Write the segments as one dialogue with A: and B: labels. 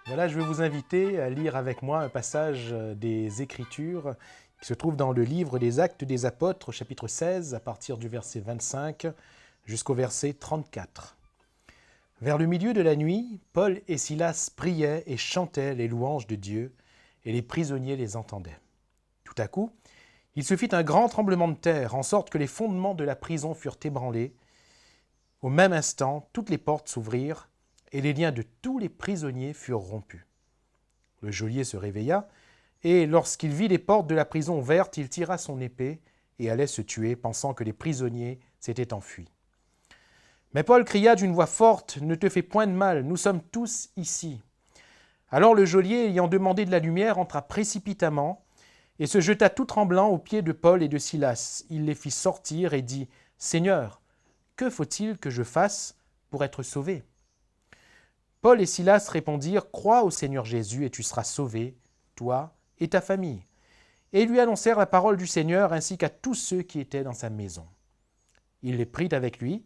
A: Voilà, je vais vous inviter à lire avec moi un passage des Écritures qui se trouve dans le livre des Actes des Apôtres, chapitre 16, à partir du verset 25 jusqu'au verset 34. Vers le milieu de la nuit, Paul et Silas priaient et chantaient les louanges de Dieu, et les prisonniers les entendaient. Tout à coup, il se fit un grand tremblement de terre, en sorte que les fondements de la prison furent ébranlés. Au même instant, toutes les portes s'ouvrirent, et les liens de tous les prisonniers furent rompus. Le geôlier se réveilla, et lorsqu'il vit les portes de la prison ouvertes, il tira son épée et allait se tuer, pensant que les prisonniers s'étaient enfuis. Mais Paul cria d'une voix forte, « Ne te fais point de mal, nous sommes tous ici. » Alors le geôlier, ayant demandé de la lumière, entra précipitamment et se jeta tout tremblant aux pieds de Paul et de Silas. Il les fit sortir et dit, « Seigneur, que faut-il que je fasse pour être sauvé ?» Paul et Silas répondirent, « Crois au Seigneur Jésus et tu seras sauvé, toi et ta famille. » Et ils lui annoncèrent la parole du Seigneur ainsi qu'à tous ceux qui étaient dans sa maison. Il les prit avec lui.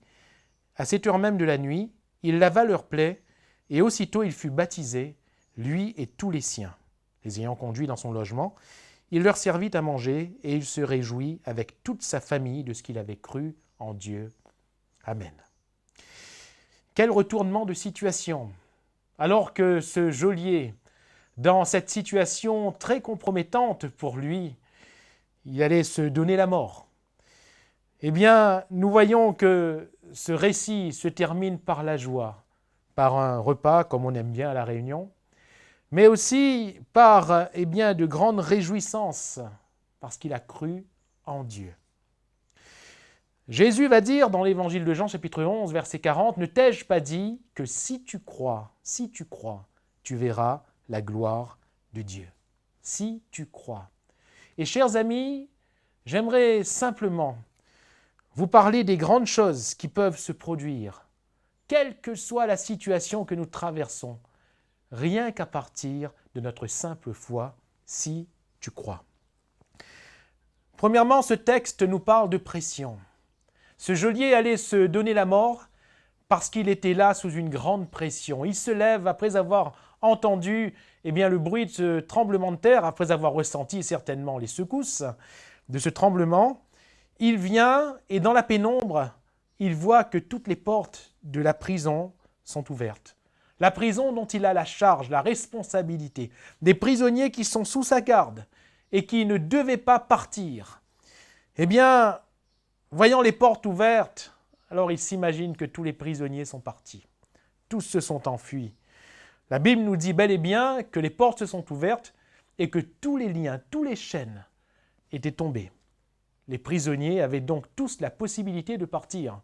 A: À cette heure même de la nuit, il lava leurs plaies et aussitôt il fut baptisé, lui et tous les siens. Les ayant conduits dans son logement, il leur servit à manger et il se réjouit avec toute sa famille de ce qu'il avait cru en Dieu. Amen. Quel retournement de situation! Alors que ce geôlier, dans cette situation très compromettante pour lui, il allait se donner la mort. Eh bien, nous voyons que ce récit se termine par la joie, par un repas comme on aime bien à la Réunion, mais aussi par de grandes réjouissances, parce qu'il a cru en Dieu. Jésus va dire dans l'évangile de Jean, chapitre 11, verset 40, « Ne t'ai-je pas dit que si tu crois, tu verras la gloire de Dieu. » Si tu crois. Et chers amis, j'aimerais simplement vous parler des grandes choses qui peuvent se produire, quelle que soit la situation que nous traversons, rien qu'à partir de notre simple foi, si tu crois. Premièrement, ce texte nous parle de pression. Ce geôlier allait se donner la mort parce qu'il était là sous une grande pression. Il se lève après avoir entendu le bruit de ce tremblement de terre, après avoir ressenti certainement les secousses de ce tremblement. Il vient et dans la pénombre, il voit que toutes les portes de la prison sont ouvertes. La prison dont il a la charge, la responsabilité, des prisonniers qui sont sous sa garde et qui ne devaient pas partir. Voyant les portes ouvertes, alors il s'imagine que tous les prisonniers sont partis. Tous se sont enfuis. La Bible nous dit bel et bien que les portes se sont ouvertes et que tous les liens, tous les chaînes étaient tombés. Les prisonniers avaient donc tous la possibilité de partir.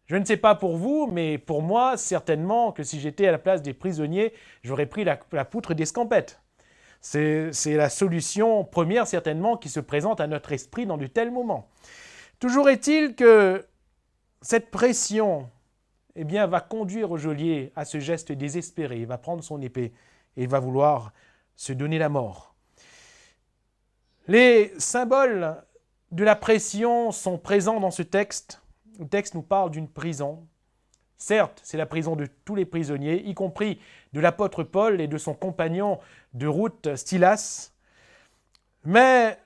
A: Je ne sais pas pour vous, mais pour moi, certainement que si j'étais à la place des prisonniers, j'aurais pris la poutre d'escampette. C'est la solution première certainement qui se présente à notre esprit dans de tels moments. Toujours est-il que cette pression va conduire au geôlier à ce geste désespéré. Il va prendre son épée et il va vouloir se donner la mort. Les symboles de la pression sont présents dans ce texte. Le texte nous parle d'une prison. Certes, c'est la prison de tous les prisonniers, y compris de l'apôtre Paul et de son compagnon de route Silas. Mais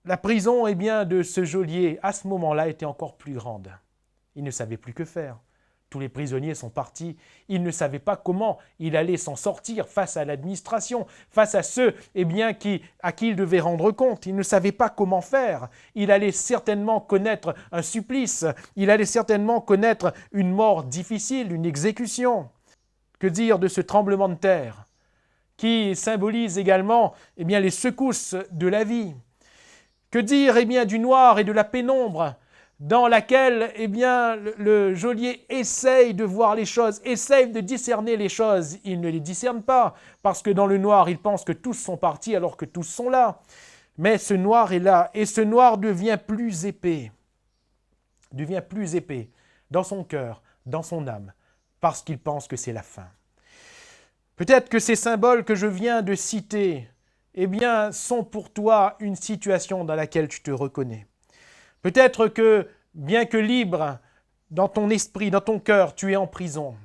A: la prison de ce geôlier, à ce moment-là, était encore plus grande. Il ne savait plus que faire. Tous les prisonniers sont partis. Il ne savait pas comment il allait s'en sortir face à l'administration, face à ceux à qui il devait rendre compte. Il ne savait pas comment faire. Il allait certainement connaître un supplice. Il allait certainement connaître une mort difficile, une exécution. Que dire de ce tremblement de terre qui symbolise également les secousses de la vie? Que dire du noir et de la pénombre dans laquelle le geôlier essaye de voir les choses, essaye de discerner les choses. Il ne les discerne pas, parce que dans le noir, il pense que tous sont partis alors que tous sont là. Mais ce noir est là, et ce noir devient plus épais dans son cœur, dans son âme, parce qu'il pense que c'est la fin. Peut-être que ces symboles que je viens de citer sont pour toi une situation dans laquelle tu te reconnais. Peut-être que, bien que libre, dans ton esprit, dans ton cœur, tu es en prison.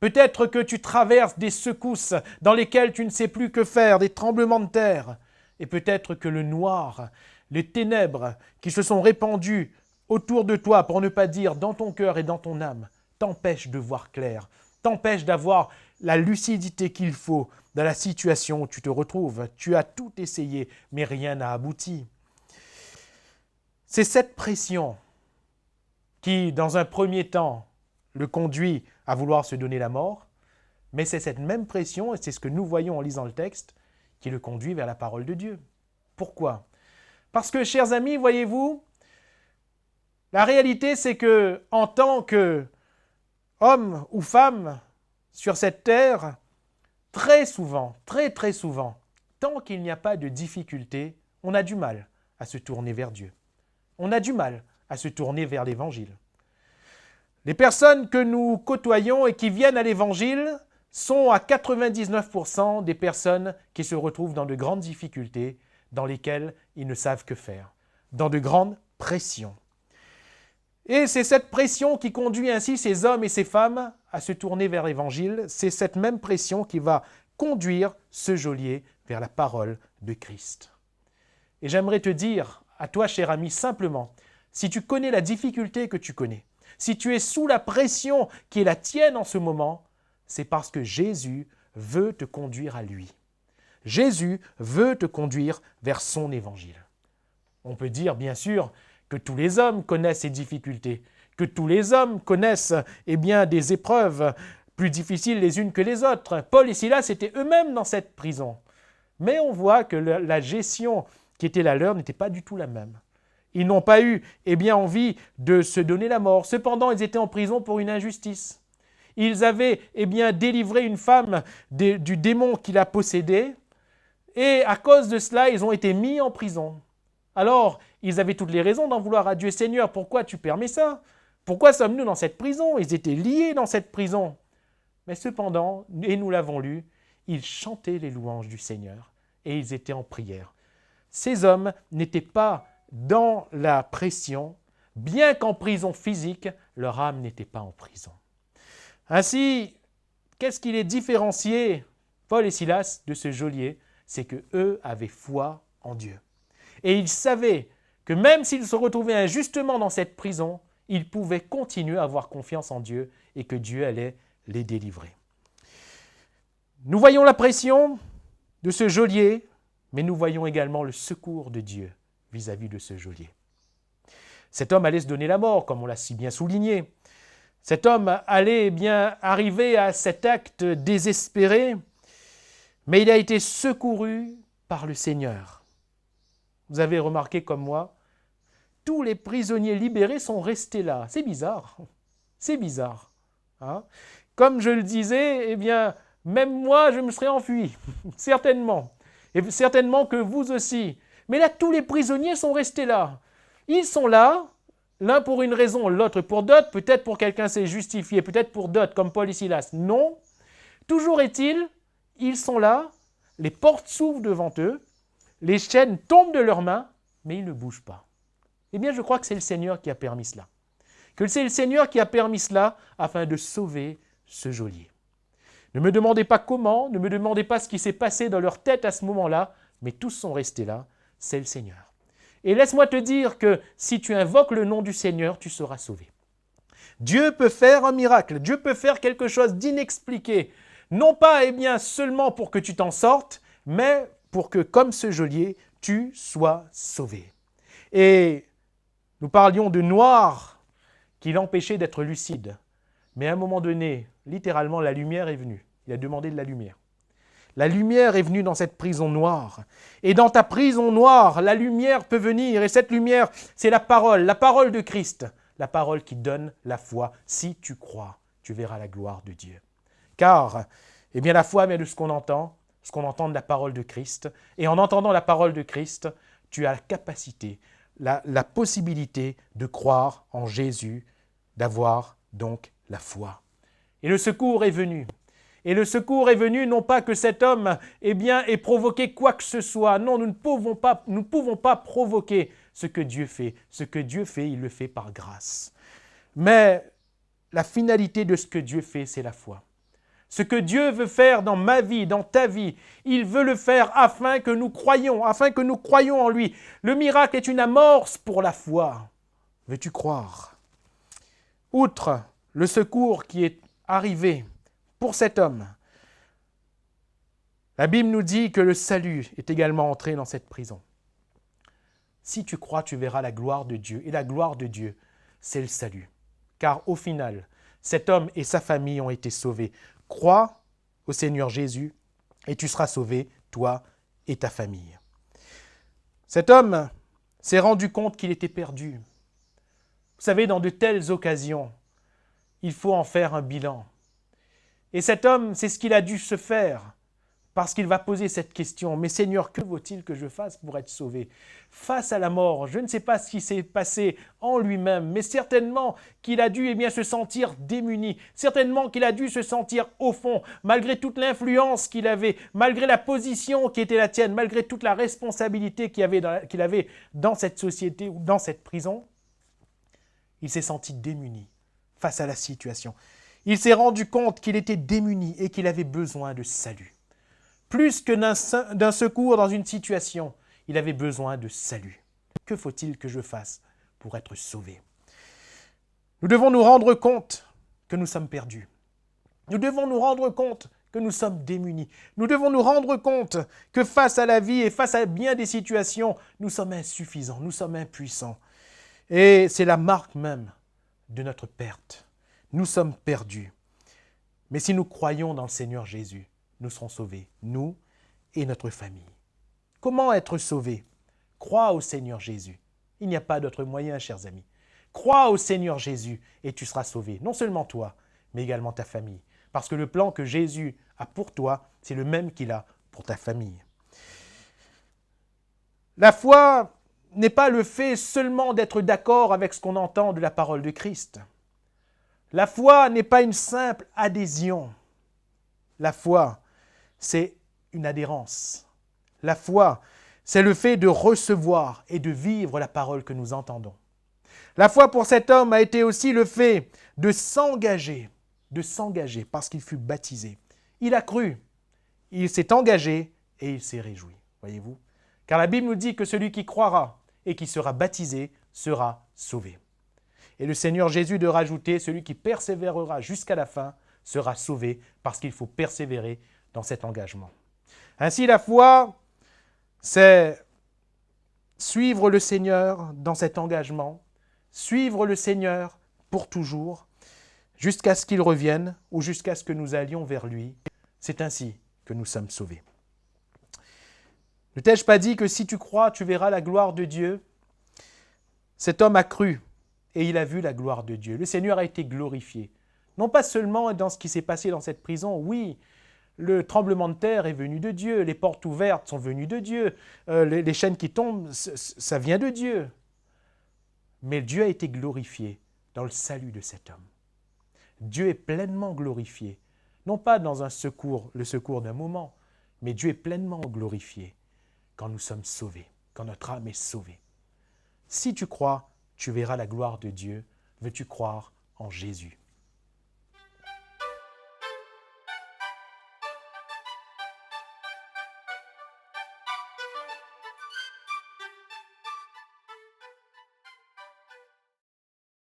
A: Peut-être que tu traverses des secousses dans lesquelles tu ne sais plus que faire, des tremblements de terre. Et peut-être que le noir, les ténèbres qui se sont répandues autour de toi, pour ne pas dire dans ton cœur et dans ton âme, t'empêchent de voir clair, t'empêchent d'avoir la lucidité qu'il faut dans la situation où tu te retrouves. Tu as tout essayé, mais rien n'a abouti. C'est cette pression qui, dans un premier temps, le conduit à vouloir se donner la mort, mais c'est cette même pression, et c'est ce que nous voyons en lisant le texte, qui le conduit vers la parole de Dieu. Pourquoi ? Parce que, chers amis, voyez-vous, la réalité, c'est que en tant qu'homme ou femme sur cette terre, très souvent, très souvent, tant qu'il n'y a pas de difficulté, on a du mal à se tourner vers Dieu. On a du mal à se tourner vers l'Évangile. Les personnes que nous côtoyons et qui viennent à l'Évangile sont à 99% des personnes qui se retrouvent dans de grandes difficultés dans lesquelles ils ne savent que faire, dans de grandes pressions. Et c'est cette pression qui conduit ainsi ces hommes et ces femmes à se tourner vers l'Évangile. C'est cette même pression qui va conduire ce geôlier vers la parole de Christ. Et j'aimerais te dire, à toi, cher ami, simplement, si tu connais la difficulté que tu connais, si tu es sous la pression qui est la tienne en ce moment, c'est parce que Jésus veut te conduire à lui. Jésus veut te conduire vers son Évangile. On peut dire, bien sûr, que tous les hommes connaissent ces difficultés, que tous les hommes connaissent des épreuves plus difficiles les unes que les autres. Paul et Silas étaient eux-mêmes dans cette prison. Mais on voit que la gestion qui était la leur n'était pas du tout la même. Ils n'ont pas eu envie de se donner la mort. Cependant, ils étaient en prison pour une injustice. Ils avaient délivré une femme du démon qui la possédait, et à cause de cela, ils ont été mis en prison. Alors, ils avaient toutes les raisons d'en vouloir à Dieu. Seigneur, pourquoi tu permets ça ? Pourquoi sommes-nous dans cette prison ? Ils étaient liés dans cette prison. Mais cependant, et nous l'avons lu, ils chantaient les louanges du Seigneur et ils étaient en prière. Ces hommes n'étaient pas dans la pression, bien qu'en prison physique, leur âme n'était pas en prison. Ainsi, qu'est-ce qui les différenciait, Paul et Silas, de ce geôlier ? C'est qu'eux avaient foi en Dieu. Et ils savaient que même s'ils se retrouvaient injustement dans cette prison, ils pouvaient continuer à avoir confiance en Dieu et que Dieu allait les délivrer. Nous voyons la pression de ce geôlier, mais nous voyons également le secours de Dieu vis-à-vis de ce geôlier. Cet homme allait se donner la mort, comme on l'a si bien souligné. Cet homme allait arriver à cet acte désespéré, mais il a été secouru par le Seigneur. Vous avez remarqué comme moi, tous les prisonniers libérés sont restés là. C'est bizarre. C'est bizarre. Hein ? Comme je le disais, même moi, je me serais enfui. Certainement. Et certainement que vous aussi. Mais là, tous les prisonniers sont restés là. Ils sont là, l'un pour une raison, l'autre pour d'autres. Peut-être pour quelqu'un s'est justifié, peut-être pour d'autres, comme Paul et Silas. Non. Toujours est-il, ils sont là, les portes s'ouvrent devant eux, les chaînes tombent de leurs mains, mais ils ne bougent pas. Je crois que c'est le Seigneur qui a permis cela. Que c'est le Seigneur qui a permis cela afin de sauver ce geôlier. Ne me demandez pas comment, ne me demandez pas ce qui s'est passé dans leur tête à ce moment-là, mais tous sont restés là, c'est le Seigneur. Et laisse-moi te dire que si tu invoques le nom du Seigneur, tu seras sauvé. Dieu peut faire un miracle, Dieu peut faire quelque chose d'inexpliqué, non pas seulement pour que tu t'en sortes, mais pour que, comme ce geôlier, tu sois sauvé. Et nous parlions de noir qui l'empêchait d'être lucide. Mais à un moment donné, littéralement, la lumière est venue. Il a demandé de la lumière. La lumière est venue dans cette prison noire. Et dans ta prison noire, la lumière peut venir. Et cette lumière, c'est la parole de Christ. La parole qui donne la foi. Si tu crois, tu verras la gloire de Dieu. Car, la foi vient de ce qu'on entend de la parole de Christ. Et en entendant la parole de Christ, tu as la capacité, la possibilité de croire en Jésus, d'avoir donc la foi. Et le secours est venu. Et le secours est venu non pas que cet homme ait provoqué quoi que ce soit. Non, nous ne pouvons pas provoquer ce que Dieu fait. Ce que Dieu fait, il le fait par grâce. Mais la finalité de ce que Dieu fait, c'est la foi. Ce que Dieu veut faire dans ma vie, dans ta vie, il veut le faire afin que nous croyions en lui. Le miracle est une amorce pour la foi. Veux-tu croire? Outre le secours qui est arrivé pour cet homme, la Bible nous dit que le salut est également entré dans cette prison. Si tu crois, tu verras la gloire de Dieu. Et la gloire de Dieu, c'est le salut. Car au final, cet homme et sa famille ont été sauvés. Crois au Seigneur Jésus et tu seras sauvé, toi et ta famille. Cet homme s'est rendu compte qu'il était perdu. Vous savez, dans de telles occasions, il faut en faire un bilan. Et cet homme, c'est ce qu'il a dû se faire, parce qu'il va poser cette question. Mais Seigneur, que vaut-il que je fasse pour être sauvé? Face à la mort, je ne sais pas ce qui s'est passé en lui-même, mais certainement qu'il a dû se sentir démuni. Certainement qu'il a dû se sentir au fond, malgré toute l'influence qu'il avait, malgré la position qui était la tienne, malgré toute la responsabilité qu'il avait dans cette société ou dans cette prison. Il s'est senti démuni face à la situation. Il s'est rendu compte qu'il était démuni et qu'il avait besoin de salut. Plus que d'un secours dans une situation, il avait besoin de salut. Que faut-il que je fasse pour être sauvé? Nous devons nous rendre compte que nous sommes perdus. Nous devons nous rendre compte que nous sommes démunis. Nous devons nous rendre compte que face à la vie et face à bien des situations, nous sommes insuffisants, nous sommes impuissants. Et c'est la marque même de notre perte. Nous sommes perdus. Mais si nous croyons dans le Seigneur Jésus, nous serons sauvés, nous et notre famille. Comment être sauvés? Crois au Seigneur Jésus. Il n'y a pas d'autre moyen, chers amis. Crois au Seigneur Jésus et tu seras sauvé. Non seulement toi, mais également ta famille. Parce que le plan que Jésus a pour toi, c'est le même qu'il a pour ta famille. La foi n'est pas le fait seulement d'être d'accord avec ce qu'on entend de la parole de Christ. La foi n'est pas une simple adhésion. La foi, c'est une adhérence. La foi, c'est le fait de recevoir et de vivre la parole que nous entendons. La foi pour cet homme a été aussi le fait de s'engager parce qu'il fut baptisé. Il a cru, il s'est engagé et il s'est réjoui, voyez-vous. Car la Bible nous dit que celui qui croira et qui sera baptisé sera sauvé. Et le Seigneur Jésus de rajouter, celui qui persévérera jusqu'à la fin sera sauvé parce qu'il faut persévérer dans cet engagement. Ainsi, la foi, c'est suivre le Seigneur dans cet engagement, suivre le Seigneur pour toujours, jusqu'à ce qu'il revienne ou jusqu'à ce que nous allions vers lui. C'est ainsi que nous sommes sauvés. Ne t'ai-je pas dit que si tu crois, tu verras la gloire de Dieu? Cet homme a cru et il a vu la gloire de Dieu. Le Seigneur a été glorifié. Non pas seulement dans ce qui s'est passé dans cette prison, oui, le tremblement de terre est venu de Dieu, les portes ouvertes sont venues de Dieu, les chaînes qui tombent, ça vient de Dieu. Mais Dieu a été glorifié dans le salut de cet homme. Dieu est pleinement glorifié, non pas dans le secours d'un moment, mais Dieu est pleinement glorifié quand nous sommes sauvés, quand notre âme est sauvée. Si tu crois, tu verras la gloire de Dieu. Veux-tu croire en Jésus?